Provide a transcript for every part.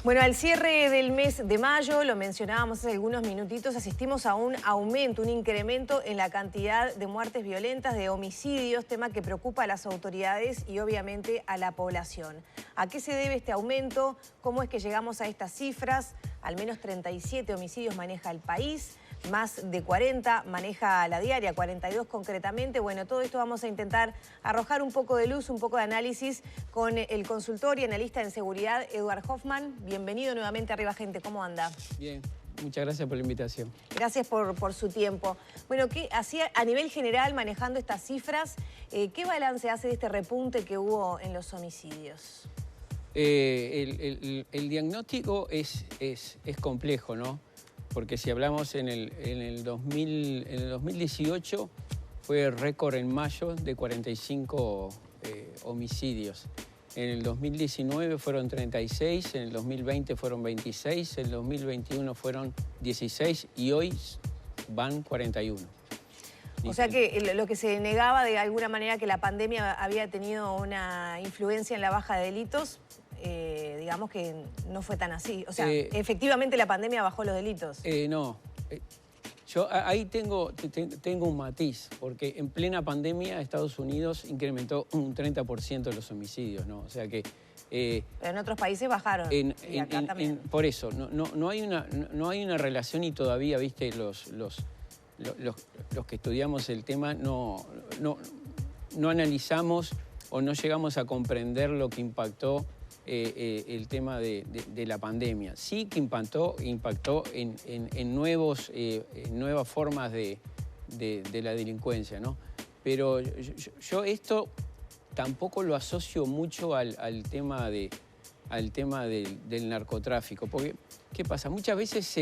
Bueno, al cierre del mes de mayo, lo mencionábamos hace algunos minutitos, asistimos a un aumento, un incremento en la cantidad de muertes violentas, de homicidios, tema que preocupa a las autoridades y obviamente a la población. ¿A qué se debe este aumento? ¿Cómo es que llegamos a estas cifras? Al menos 37 homicidios maneja el país. Más de 40 maneja la diaria, 42 concretamente. Bueno, todo esto vamos a intentar arrojar un poco de luz, un poco de análisis con el consultor y analista en seguridad, Eduard Hoffman. Bienvenido nuevamente a Arriba Gente, ¿cómo anda? Bien, muchas gracias por la invitación. Gracias por su tiempo. Bueno, a nivel general, manejando estas cifras, ¿qué balance hace de este repunte que hubo en los homicidios? El diagnóstico es complejo, ¿no? Porque si hablamos en el 2018 fue récord en mayo de 45 homicidios. En el 2019 fueron 36, en el 2020 fueron 26, en el 2021 fueron 16 y hoy van 41. O sea que lo que se negaba de alguna manera que la pandemia había tenido una influencia en la baja de delitos, digamos que no fue tan así. O sea, efectivamente la pandemia bajó los delitos. No. Yo ahí tengo un matiz, porque en plena pandemia Estados Unidos incrementó un 30% de los homicidios, ¿no? O sea que... pero en otros países bajaron, y acá también. Por eso, no hay una relación y todavía, viste, los que estudiamos el tema no analizamos o no llegamos a comprender lo que impactó el tema de la pandemia. Sí que impactó en nuevas formas de la delincuencia, ¿no? Pero yo esto tampoco lo asocio mucho al tema del narcotráfico. Porque, ¿qué pasa? Muchas veces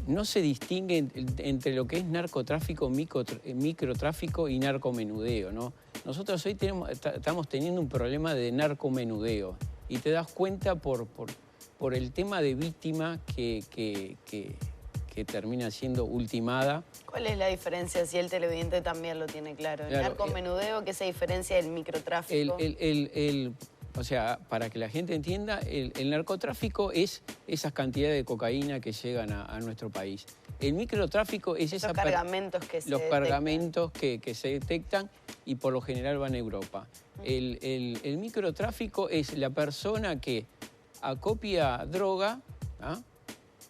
no se distingue entre lo que es narcotráfico, microtráfico y narcomenudeo, ¿no? Nosotros hoy estamos teniendo un problema de narcomenudeo y te das cuenta por el tema de víctima que termina siendo ultimada. ¿Cuál es la diferencia, si el televidente también lo tiene claro? El narcomenudeo, ¿qué se diferencia del microtráfico? O sea, para que la gente entienda, el narcotráfico es esas cantidades de cocaína que llegan a nuestro país. El microtráfico es los cargamentos que se detectan y por lo general van a Europa. El microtráfico es la persona que acopia droga, ¿ah?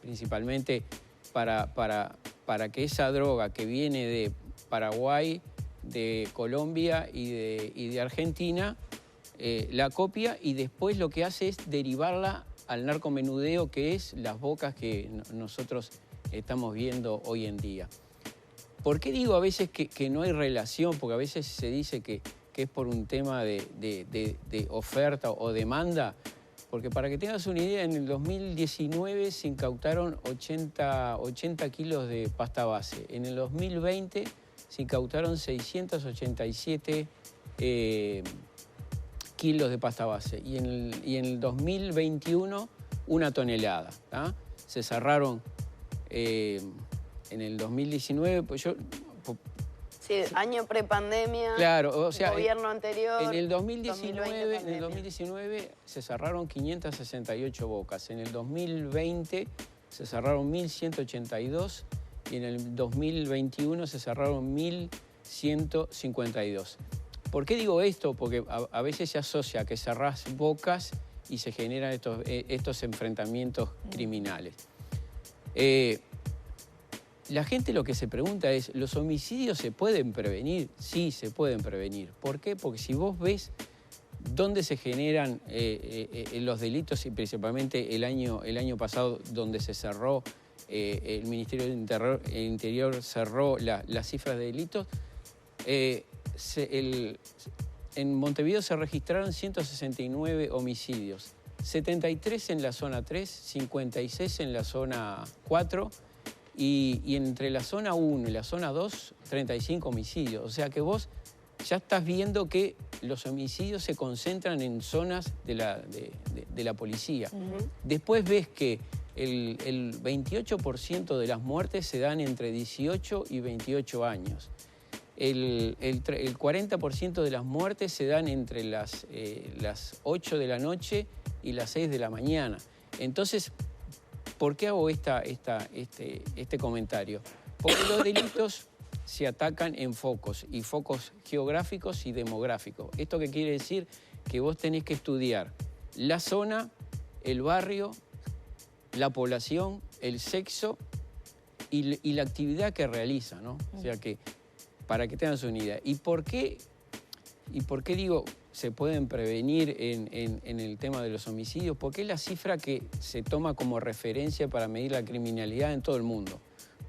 Principalmente para que esa droga que viene de Paraguay, de Colombia y de Argentina, la copia y después lo que hace es derivarla al narcomenudeo, que es las bocas que nosotros estamos viendo hoy en día. ¿Por qué digo a veces que no hay relación? Porque a veces se dice que es por un tema de oferta o demanda. Porque para que tengas una idea, en el 2019 se incautaron 80 kilos de pasta base. En el 2020 se incautaron 687 kilos de pasta base. Y en el 2021, 1 tonelada. ¿Tá? Se cerraron en el 2019, pues yo... Sí, año prepandemia, claro, o sea, gobierno anterior. En el 2019 se cerraron 568 bocas. En el 2020 se cerraron 1.182 y en el 2021 se cerraron 1.152. ¿Por qué digo esto? Porque a veces se asocia que cerrás bocas y se generan estos enfrentamientos criminales. La gente lo que se pregunta es, ¿los homicidios se pueden prevenir? Sí, se pueden prevenir. ¿Por qué? Porque si vos ves dónde se generan los delitos, y principalmente el año pasado, donde se cerró, el Ministerio del Interior cerró las cifras de delitos, en Montevideo se registraron 169 homicidios, 73 en la zona 3, 56 en la zona 4 y entre la zona 1 y la zona 2, 35 homicidios. O sea que vos ya estás viendo que los homicidios se concentran en zonas de la policía. Después ves que el 28% de las muertes se dan entre 18 y 28 años. El 40% de las muertes se dan entre las 8 de la noche y las 6 de la mañana. Entonces, ¿por qué hago este comentario? Porque los delitos se atacan en focos, y focos geográficos y demográficos. ¿Esto qué quiere decir? Que vos tenés que estudiar la zona, el barrio, la población, el sexo y la actividad que realiza, ¿no? O sea que, para que tengan una idea. ¿Y por qué digo se pueden prevenir en el tema de los homicidios? Porque es la cifra que se toma como referencia para medir la criminalidad en todo el mundo.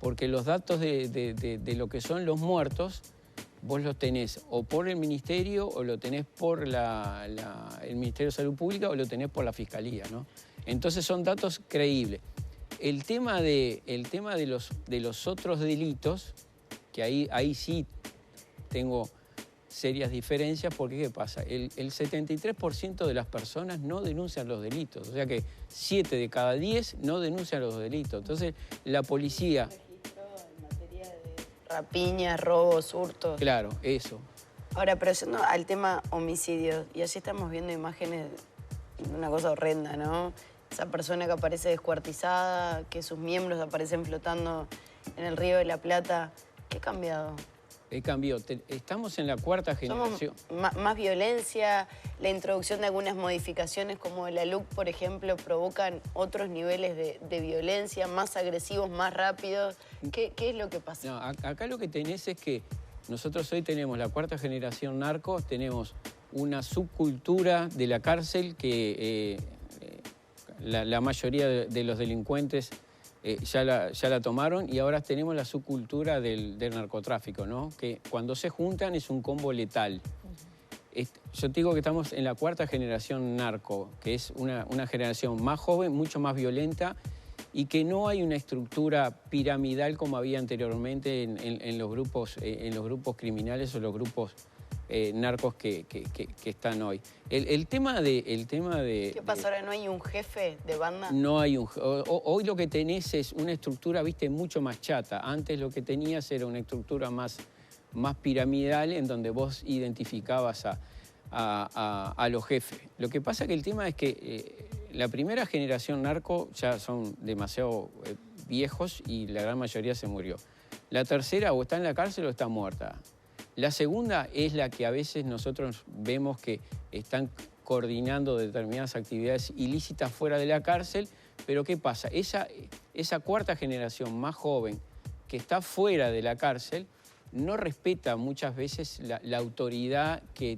Porque los datos de lo que son los muertos, vos los tenés o por el Ministerio, o lo tenés por el Ministerio de Salud Pública, o lo tenés por la Fiscalía, ¿no? Entonces son datos creíbles. El tema de los otros delitos, que ahí sí tengo serias diferencias, porque ¿qué pasa? El 73% de las personas no denuncian los delitos. O sea que 7 de cada 10 no denuncian los delitos. Entonces la policía... Rapiñas, robos, hurtos. Claro, eso. Ahora, pero yendo al tema homicidios, y allí estamos viendo imágenes de una cosa horrenda, ¿no? Esa persona que aparece descuartizada, que sus miembros aparecen flotando en el Río de la Plata. ¿Qué ha cambiado? Cambió. Estamos en la cuarta generación. Más violencia, la introducción de algunas modificaciones como la LUC, por ejemplo, provocan otros niveles de violencia, más agresivos, más rápidos. ¿Qué es lo que pasa? No, acá lo que tenés es que nosotros hoy tenemos la cuarta generación narco, tenemos una subcultura de la cárcel que la mayoría de los delincuentes ya la tomaron, y ahora tenemos la subcultura del narcotráfico, ¿no? Que cuando se juntan es un combo letal. Yo te digo que estamos en la cuarta generación narco, que es una generación más joven, mucho más violenta, y que no hay una estructura piramidal como había anteriormente en los grupos criminales o los grupos narcos que están hoy. El tema de... ¿Qué pasa ahora? ¿No hay un jefe de banda? No hay un... Hoy lo que tenés es una estructura, viste, mucho más chata. Antes lo que tenías era una estructura más piramidal, en donde vos identificabas a los jefes. Lo que pasa que el tema es que la primera generación narco ya son demasiado viejos, y la gran mayoría se murió. La tercera o está en la cárcel o está muerta. La segunda es la que a veces nosotros vemos que están coordinando determinadas actividades ilícitas fuera de la cárcel, pero ¿qué pasa? Esa cuarta generación más joven que está fuera de la cárcel no respeta muchas veces la autoridad que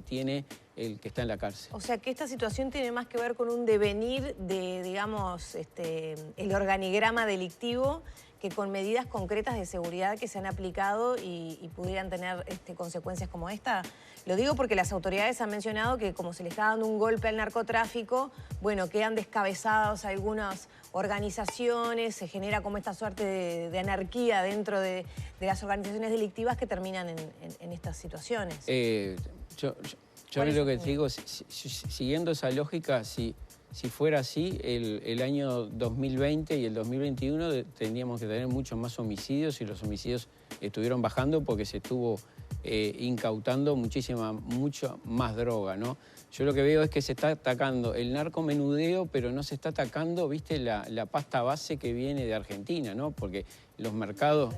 tiene el que está en la cárcel. O sea que esta situación tiene más que ver con un devenir de, digamos, el organigrama delictivo, que con medidas concretas de seguridad que se han aplicado y pudieran tener consecuencias como esta. Lo digo porque las autoridades han mencionado que como se le está dando un golpe al narcotráfico, bueno, quedan descabezados algunas organizaciones, se genera como esta suerte de anarquía dentro de las organizaciones delictivas que terminan en estas situaciones. Yo lo que te digo, siguiendo esa lógica, si fuera así, el año 2020 y el 2021 tendríamos que tener muchos más homicidios, y los homicidios estuvieron bajando porque se estuvo incautando mucho más droga, ¿no? Yo lo que veo es que se está atacando el narcomenudeo, pero no se está atacando, ¿viste? La pasta base que viene de Argentina, ¿no? Porque los mercados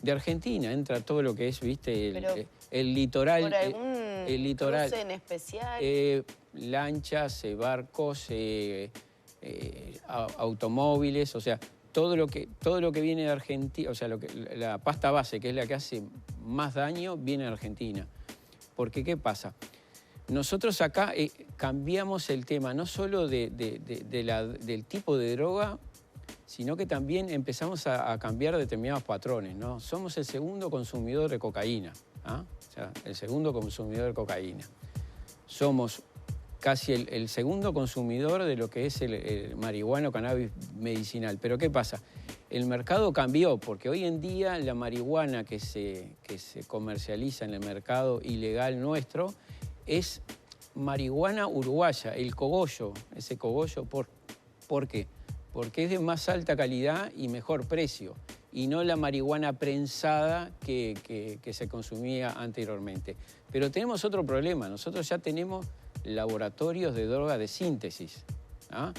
de Argentina entra todo lo que es, ¿viste? El litoral. ¿Por algún cruce en especial? Lanchas, barcos, automóviles, o sea, todo lo que viene de Argentina, o sea, la pasta base, que es la que hace más daño, viene de Argentina. Porque, ¿qué pasa? Nosotros acá cambiamos el tema no solo del tipo de droga, sino que también empezamos a cambiar determinados patrones, ¿no? Somos el segundo consumidor de cocaína, ¿ah? O sea, el segundo consumidor de cocaína. Somos casi el segundo consumidor de lo que es el marihuana o cannabis medicinal. Pero ¿qué pasa? El mercado cambió, porque hoy en día la marihuana que se comercializa en el mercado ilegal nuestro es marihuana uruguaya, el cogollo. Ese cogollo, ¿por qué? Porque es de más alta calidad y mejor precio, y no la marihuana prensada que se consumía anteriormente. Pero tenemos otro problema. Nosotros ya tenemos laboratorios de droga de síntesis. ¿Ah?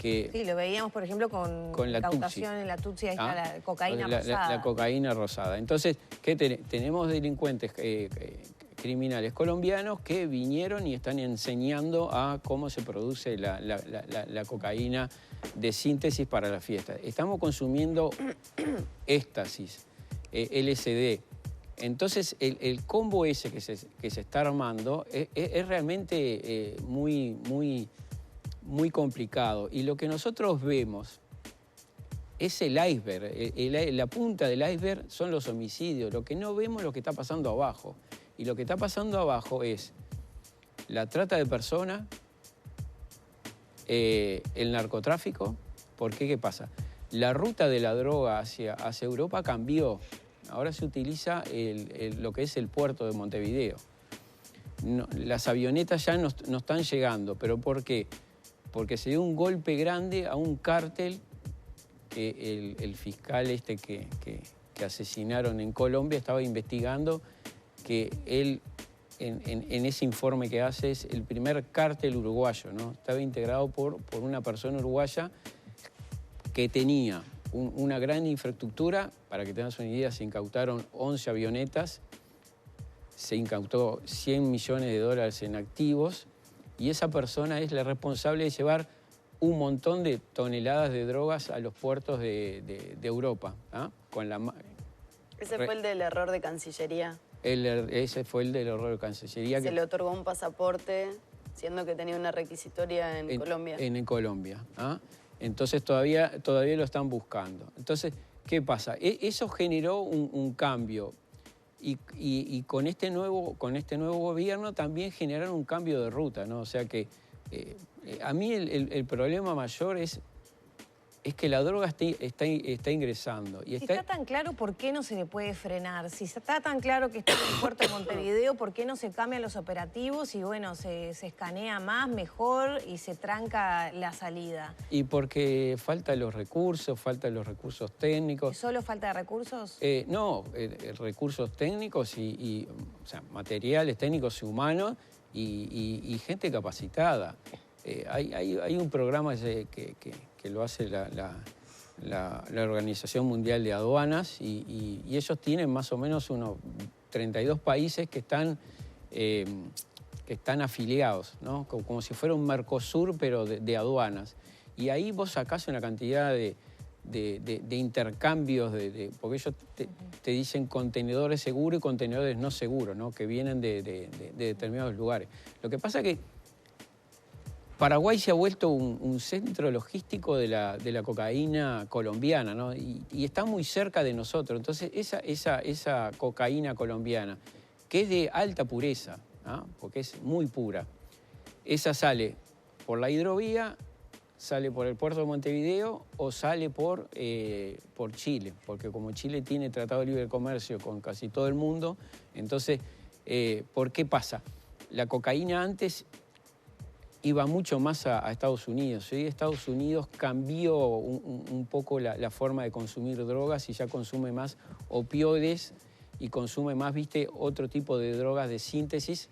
Sí, lo veíamos, por ejemplo, con la incautación en la Tutsi, ahí está la cocaína rosada. La cocaína rosada. Entonces, ¿qué tenemos delincuentes criminales colombianos que vinieron y están enseñando a cómo se produce la cocaína de síntesis para la fiesta. Estamos consumiendo éxtasis, LSD. Entonces, el combo ese que se está armando es realmente muy complicado. Y lo que nosotros vemos es el iceberg. La punta del iceberg son los homicidios. Lo que no vemos es lo que está pasando abajo. Y lo que está pasando abajo es la trata de personas, el narcotráfico. ¿Por qué? ¿Qué pasa? La ruta de la droga hacia Europa cambió. Ahora se utiliza lo que es el puerto de Montevideo. No, las avionetas ya no están llegando. ¿Pero por qué? Porque se dio un golpe grande a un cártel que el fiscal que asesinaron en Colombia estaba investigando, que él en ese informe que hace es el primer cártel uruguayo, ¿no? Estaba integrado por una persona uruguaya que tenía una gran infraestructura. Para que tengas una idea, se incautaron 11 avionetas, se incautó $100 millones en activos, y esa persona es la responsable de llevar un montón de toneladas de drogas a los puertos de Europa. ¿Ah? Ese fue el del error de Cancillería. Ese fue el del error de Cancillería. Se le otorgó un pasaporte, siendo que tenía una requisitoria en Colombia. En Colombia. ¿Ah? Entonces todavía lo están buscando. Entonces, ¿qué pasa? Eso generó un cambio. Y con este nuevo gobierno también generaron un cambio de ruta, ¿no? O sea que a mí el problema mayor es que la droga está ingresando. Si está tan claro, ¿por qué no se le puede frenar? Si está tan claro que está en el puerto de Montevideo, ¿por qué no se cambian los operativos y, bueno, se escanea más, mejor y se tranca la salida? Y porque faltan los recursos técnicos. ¿Y solo falta de recursos? No, recursos técnicos o sea, materiales técnicos y humanos y gente capacitada. Hay un programa que lo hace la Organización Mundial de Aduanas y ellos tienen más o menos unos 32 países que están afiliados, ¿no? Como si fuera un Mercosur, pero de aduanas. Y ahí vos sacás una cantidad de intercambios, porque ellos te dicen contenedores seguros y contenedores no seguros, ¿no? Que vienen de determinados lugares. Lo que pasa es que Paraguay se ha vuelto un centro logístico de la cocaína colombiana, ¿no? Y está muy cerca de nosotros. Entonces, esa cocaína colombiana, que es de alta pureza, ¿no? Porque es muy pura, esa sale por la hidrovía, sale por el puerto de Montevideo o sale por Chile, porque como Chile tiene tratado de libre comercio con casi todo el mundo, entonces, ¿por qué pasa? La cocaína antes iba mucho más a Estados Unidos. Hoy Estados Unidos cambió un poco la forma de consumir drogas y ya consume más opioides y consume más, otro tipo de drogas de síntesis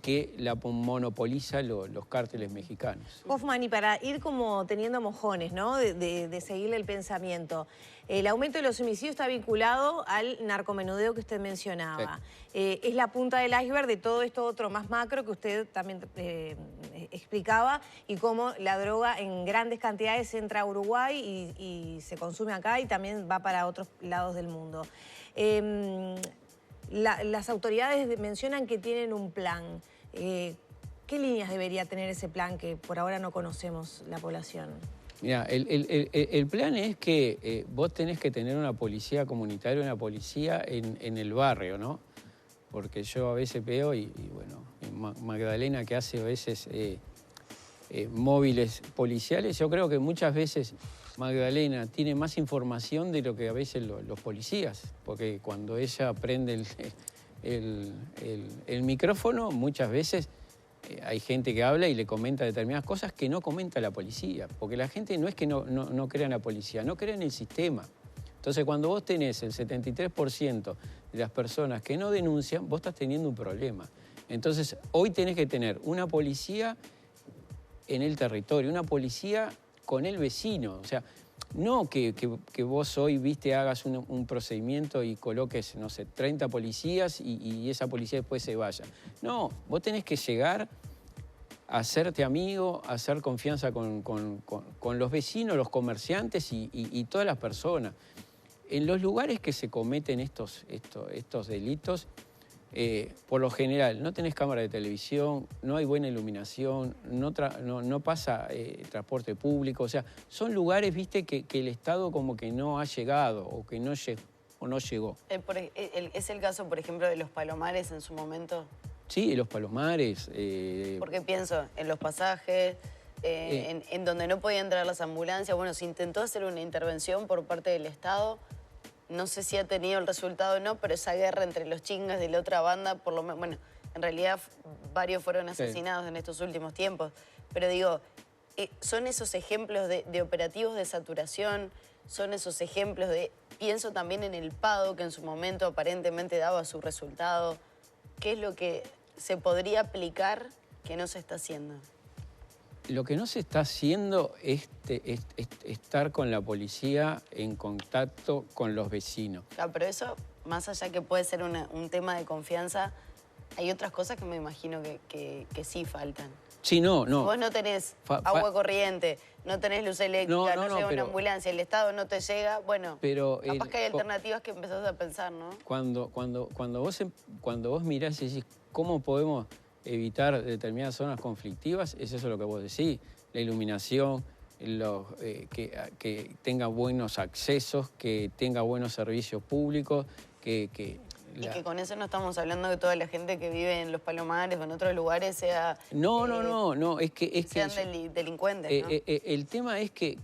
que la monopoliza los cárteles mexicanos. Hoffman, y para ir como teniendo mojones, ¿no? de seguirle el pensamiento, el aumento de los homicidios está vinculado al narcomenudeo que usted mencionaba. Sí. Es la punta del iceberg de todo esto otro más macro que usted también explicaba, y cómo la droga en grandes cantidades entra a Uruguay y se consume acá y también va para otros lados del mundo. Las autoridades mencionan que tienen un plan. ¿Qué líneas debería tener ese plan que por ahora no conocemos la población? Mira, el plan es que vos tenés que tener una policía comunitaria, una policía en el barrio, ¿no? Porque yo a veces veo, bueno, Magdalena que hace a veces móviles policiales, yo creo que muchas veces Magdalena tiene más información de lo que a veces los policías, porque cuando ella prende el micrófono, muchas veces hay gente que habla y le comenta determinadas cosas que no comenta la policía, porque la gente no es que no crea en la policía, no cree en el sistema. Entonces, cuando vos tenés el 73% de las personas que no denuncian, vos estás teniendo un problema. Entonces, hoy tenés que tener una policía en el territorio, una policía con el vecino. O sea, no que vos hoy, viste, hagas un procedimiento y coloques, no sé, 30 policías y esa policía después se vaya. No, vos tenés que llegar a hacerte amigo, a hacer confianza con los vecinos, los comerciantes y todas las personas. En los lugares que se cometen estos delitos, por lo general, no tenés cámara de televisión, no hay buena iluminación, no pasa transporte público. O sea, son lugares, viste, que el Estado como que no ha llegado o que no llegó. ¿Es el caso, por ejemplo, de los Palomares en su momento? Sí, los Palomares. Porque pienso en los pasajes, en donde no podían entrar las ambulancias. Bueno, se intentó hacer una intervención por parte del Estado. No sé si ha tenido el resultado o no, pero esa guerra entre los chingas de la otra banda, por lo menos, bueno, en realidad varios fueron asesinados en estos últimos tiempos. Pero digo, son esos ejemplos de operativos de saturación, son esos ejemplos de... Pienso también en el PADO, que en su momento aparentemente daba su resultado. ¿Qué es lo que se podría aplicar que no se está haciendo? Lo que no se está haciendo es estar con la policía en contacto con los vecinos. Claro, pero eso, más allá que puede ser un tema de confianza, hay otras cosas que me imagino que sí faltan. Sí, no. Si vos no tenés agua corriente, no tenés luz eléctrica, no llega una ambulancia, el Estado no te llega, bueno, capaz que hay alternativas que empezás a pensar, ¿no? Cuando vos mirás y decís, ¿cómo podemos evitar determinadas zonas conflictivas? Es eso lo que vos decís, la iluminación, que tenga buenos accesos, que tenga buenos servicios públicos, Y que con eso no estamos hablando de toda la gente que vive en los Palomares o en otros lugares sea... No, es que sean delincuentes, ¿no? El tema es que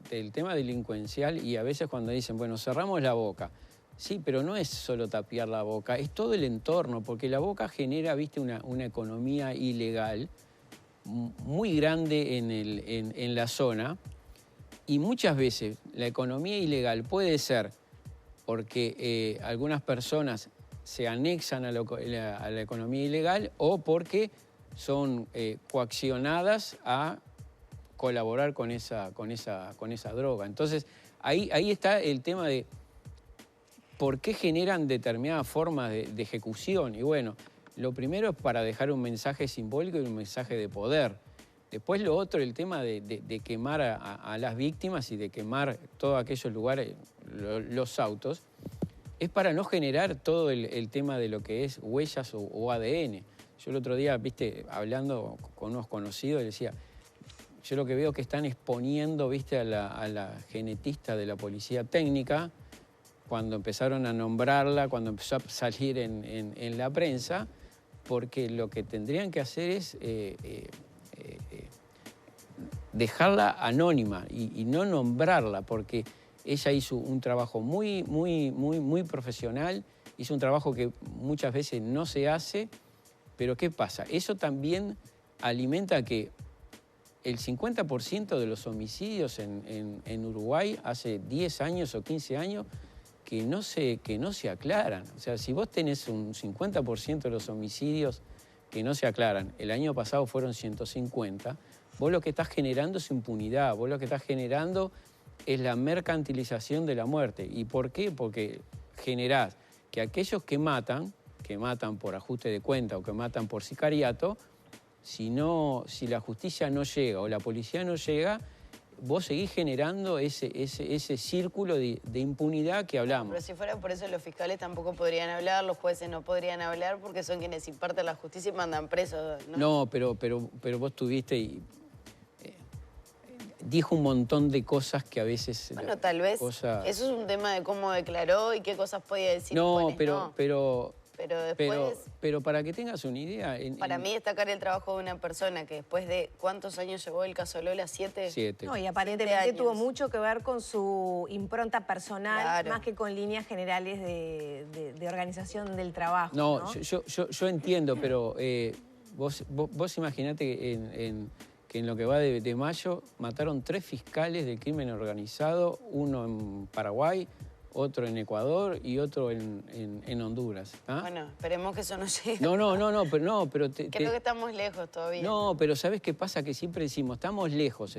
el tema delincuencial, y a veces cuando dicen, bueno, cerramos la boca. Sí, pero no es solo tapiar la boca, es todo el entorno, porque la boca genera, viste, una economía ilegal muy grande en la zona, y muchas veces la economía ilegal puede ser porque algunas personas se anexan a la economía ilegal o porque son coaccionadas a colaborar con esa droga. Entonces, ahí está el tema de por qué generan determinadas formas de ejecución. Y bueno, lo primero es para dejar un mensaje simbólico y un mensaje de poder. Después lo otro, el tema de quemar a las víctimas y de quemar todos aquellos lugares, los autos, es para no generar todo el tema de lo que es huellas o ADN. Yo el otro día, viste, hablando con unos conocidos, les decía, yo lo que veo que están exponiendo, viste, a la genetista de la policía técnica, cuando empezaron a nombrarla, cuando empezó a salir en la prensa, porque lo que tendrían que hacer es dejarla anónima y no nombrarla, porque ella hizo un trabajo muy profesional, hizo un trabajo que muchas veces no se hace, pero ¿qué pasa? Eso también alimenta que el 50% de los homicidios en Uruguay hace 10 años o 15 años que no se aclaran. O sea, si vos tenés un 50% de los homicidios que no se aclaran, el año pasado fueron 150, vos lo que estás generando es impunidad, vos lo que estás generando es la mercantilización de la muerte. ¿Y por qué? Porque generás que aquellos que matan por ajuste de cuenta o que matan por sicariato, si la justicia no llega o la policía no llega, vos seguís generando ese círculo de impunidad que hablamos. Pero si fuera por eso, los fiscales tampoco podrían hablar, los jueces no podrían hablar, porque son quienes imparten la justicia y mandan presos, ¿no? No, pero vos tuviste dijo un montón de cosas que a veces... Bueno, tal vez eso es un tema de cómo declaró y qué cosas podía decir. No, pero después... Pero para que tengas una idea... Para mí destacar el trabajo de una persona que después de... ¿Cuántos años llevó el caso Lola? ¿7? 7. No, y aparentemente tuvo mucho que ver con su impronta personal, claro, más que con líneas generales de organización del trabajo. No, yo entiendo, pero vos imaginate que en lo que va de mayo mataron 3 fiscales del crimen organizado, uno en Paraguay, otro en Ecuador y otro en Honduras. ¿Ah? Bueno, esperemos que eso no llegue. Pero Creo que estamos lejos todavía. No, pero ¿sabes qué pasa? Que siempre decimos, estamos lejos,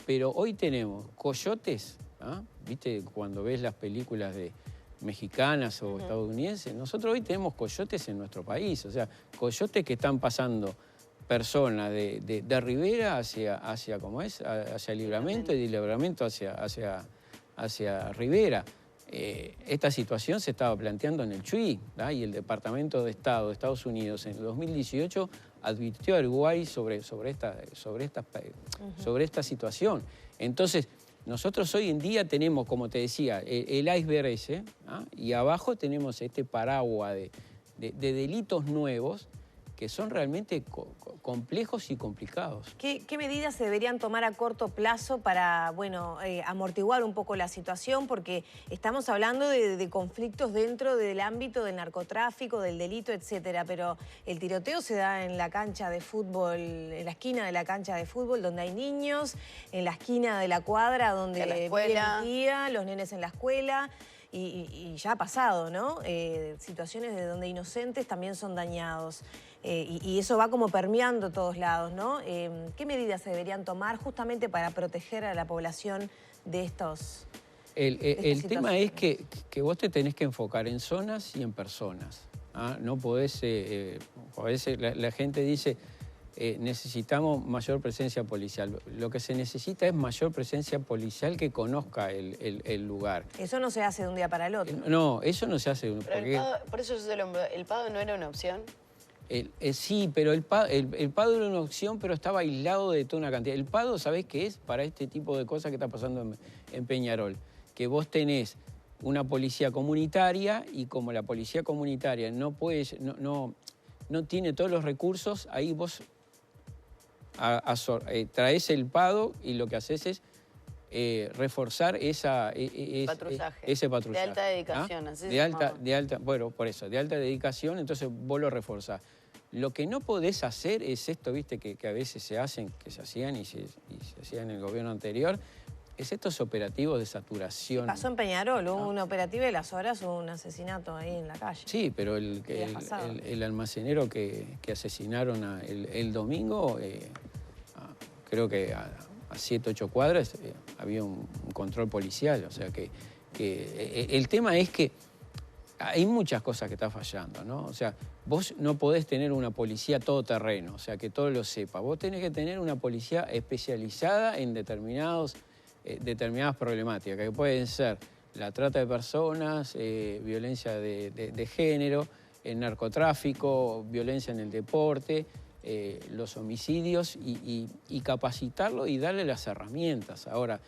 pero hoy tenemos coyotes, ¿ah? ¿Viste? Cuando ves las películas de mexicanas o estadounidenses, nosotros hoy tenemos coyotes en nuestro país, o sea, coyotes que están pasando personas de Rivera hacia ¿cómo es? Hacia Libramento y de Libramento hacia Rivera. Esta situación se estaba planteando en el Chuy, ¿tá? Y el Departamento de Estado de Estados Unidos en el 2018 advirtió a Uruguay sobre esta situación. Entonces, nosotros hoy en día tenemos, como te decía, el iceberg ese, ¿ah? Y abajo tenemos este paraguas de delitos nuevos que son realmente complejos y complicados. ¿Qué medidas se deberían tomar a corto plazo para, bueno, amortiguar un poco la situación? Porque estamos hablando de conflictos dentro del ámbito del narcotráfico, del delito, etcétera, pero el tiroteo se da en la cancha de fútbol, en la esquina de la cancha de fútbol, donde hay niños, en la esquina de la cuadra donde vive mi tía, los nenes en la escuela. Y ya ha pasado, ¿no? Situaciones de donde inocentes también son dañados. Y eso va como permeando todos lados, ¿no? ¿Qué medidas se deberían tomar justamente para proteger a la población de estos... El tema es que vos te tenés que enfocar en zonas y en personas. ¿Ah? No podés... a veces la gente dice... necesitamos mayor presencia policial. Lo que se necesita es mayor presencia policial que conozca el lugar. Eso no se hace de un día para el otro. No, eso no se hace. Porque... por eso ¿el PADO no era una opción? Sí, pero el PADO era una opción, pero estaba aislado de toda una cantidad. El PADO, ¿sabés qué es? Para este tipo de cosas que está pasando en Peñarol. Que vos tenés una policía comunitaria y como la policía comunitaria no tiene todos los recursos, ahí vos traes el PADO y lo que haces es reforzar ese patrullaje. De alta dedicación, ¿Ah? así bueno, por eso, de alta dedicación, entonces vos lo reforzás. Lo que no podés hacer es esto, viste, que a veces se hacen, que se hacían y se hacían en el gobierno anterior, es estos operativos de saturación. Pasó en Peñarol, hubo un operativo y a las horas hubo un asesinato ahí en la calle. Sí, pero el almacenero que asesinaron el domingo, creo que a 7, 8 cuadras había un control policial. O sea que el tema es que hay muchas cosas que están fallando, ¿no? O sea, vos no podés tener una policía todoterreno, o sea, que todo lo sepa. Vos tenés que tener una policía especializada en determinadas problemáticas, que pueden ser la trata de personas, violencia de género, el narcotráfico, violencia en el deporte, los homicidios y capacitarlo y darle las herramientas. Ahora,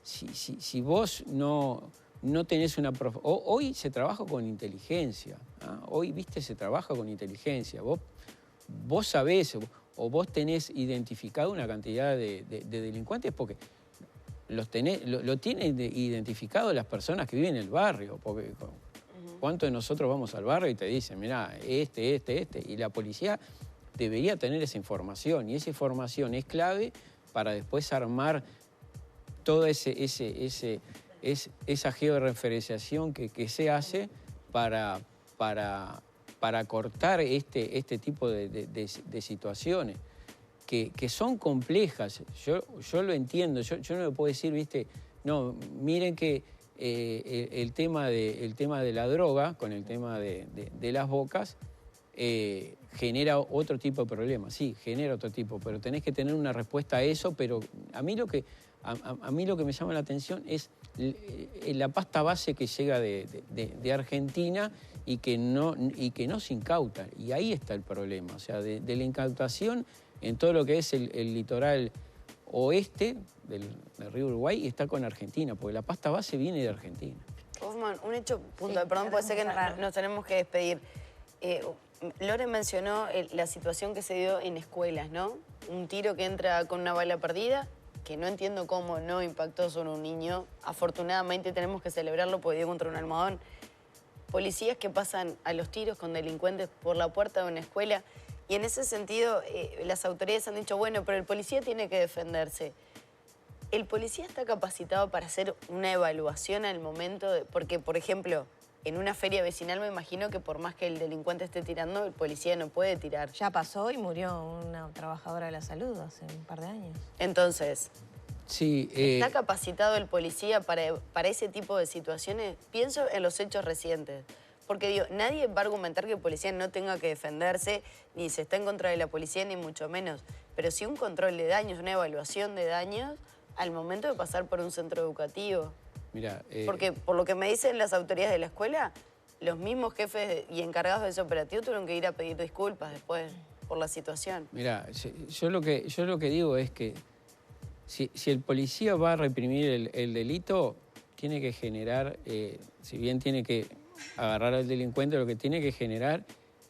si vos no tenés una... Hoy se trabaja con inteligencia, ¿ah? Hoy, viste, se trabaja con inteligencia. Vos sabés o vos tenés identificado una cantidad de delincuentes porque lo tienen identificado las personas que viven en el barrio. Porque ¿cuántos de nosotros vamos al barrio y te dicen, mirá, y la policía debería tener esa información, y esa información es clave para después armar toda esa georreferenciación que se hace para cortar este tipo de situaciones que son complejas. Yo lo entiendo, yo no le puedo decir, viste, no, miren que el tema de la droga, con el tema de las bocas, genera otro tipo de problemas. Sí, genera otro tipo, pero tenés que tener una respuesta a eso. Pero a mí lo que me llama la atención es la pasta base que llega de Argentina y que no se incauta. Y ahí está el problema, o sea, de la incautación en todo lo que es el litoral oeste del río Uruguay, está con Argentina, porque la pasta base viene de Argentina. Hoffman, un hecho puntual, perdón, puede ser que nos tenemos que despedir. Lore mencionó la situación que se dio en escuelas, ¿no? Un tiro que entra con una bala perdida, que no entiendo cómo no impactó sobre un niño. Afortunadamente tenemos que celebrarlo porque dio contra un almohadón. Policías que pasan a los tiros con delincuentes por la puerta de una escuela. Y en ese sentido, las autoridades han dicho, bueno, pero el policía tiene que defenderse. ¿El policía está capacitado para hacer una evaluación al momento? Porque, por ejemplo, en una feria vecinal me imagino que por más que el delincuente esté tirando, el policía no puede tirar. Ya pasó y murió una trabajadora de la salud hace un par de años. Entonces, Sí, ¿está capacitado el policía para ese tipo de situaciones? Pienso en los hechos recientes. Porque digo, nadie va a argumentar que el policía no tenga que defenderse, ni se está en contra de la policía, ni mucho menos. Pero sí un control de daños, una evaluación de daños al momento de pasar por un centro educativo. mira, Porque por lo que me dicen las autoridades de la escuela, los mismos jefes y encargados de ese operativo tuvieron que ir a pedir disculpas después por la situación. mira, yo lo que digo es que si el policía va a reprimir el delito, tiene que generar, si bien tiene que agarrar al delincuente, lo que tiene que generar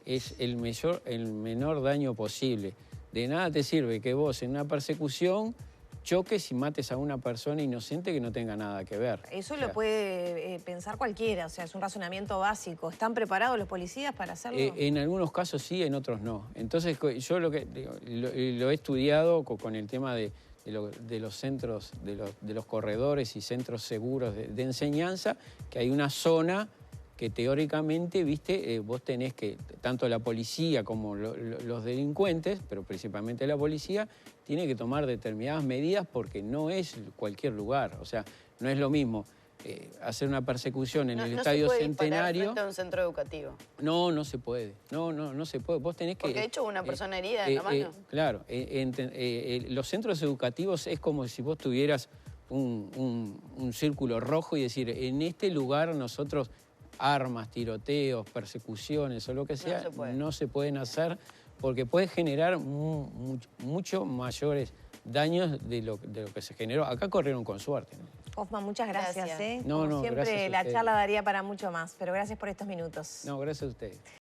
es el menor daño posible. De nada te sirve que vos en una persecución choques y mates a una persona inocente que no tenga nada que ver. Eso O sea, lo puede pensar cualquiera, o sea, es un razonamiento básico. ¿Están preparados los policías para hacerlo? En algunos casos sí, en otros no. Entonces yo lo que digo, lo he estudiado con el tema de los centros, de los corredores y centros seguros de enseñanza, que hay una zona que teóricamente, viste, vos tenés que, tanto la policía como los delincuentes, pero principalmente la policía, tiene que tomar determinadas medidas porque no es cualquier lugar. O sea, no es lo mismo hacer una persecución en el Estadio Centenario. No se puede disparar frente a un centro educativo. No se puede. No se puede. Vos tenés que... Porque de hecho hubo una persona herida en la mano. Claro, los centros educativos es como si vos tuvieras un círculo rojo y decir, en este lugar nosotros armas, tiroteos, persecuciones o lo que sea, no se pueden hacer porque puede generar mucho mayores daños de lo que se generó. Acá corrieron con suerte, ¿no? Hoffman, muchas gracias. Gracias. Como siempre, gracias a la ustedes. charla daría para mucho más, pero gracias por estos minutos. No, gracias a ustedes.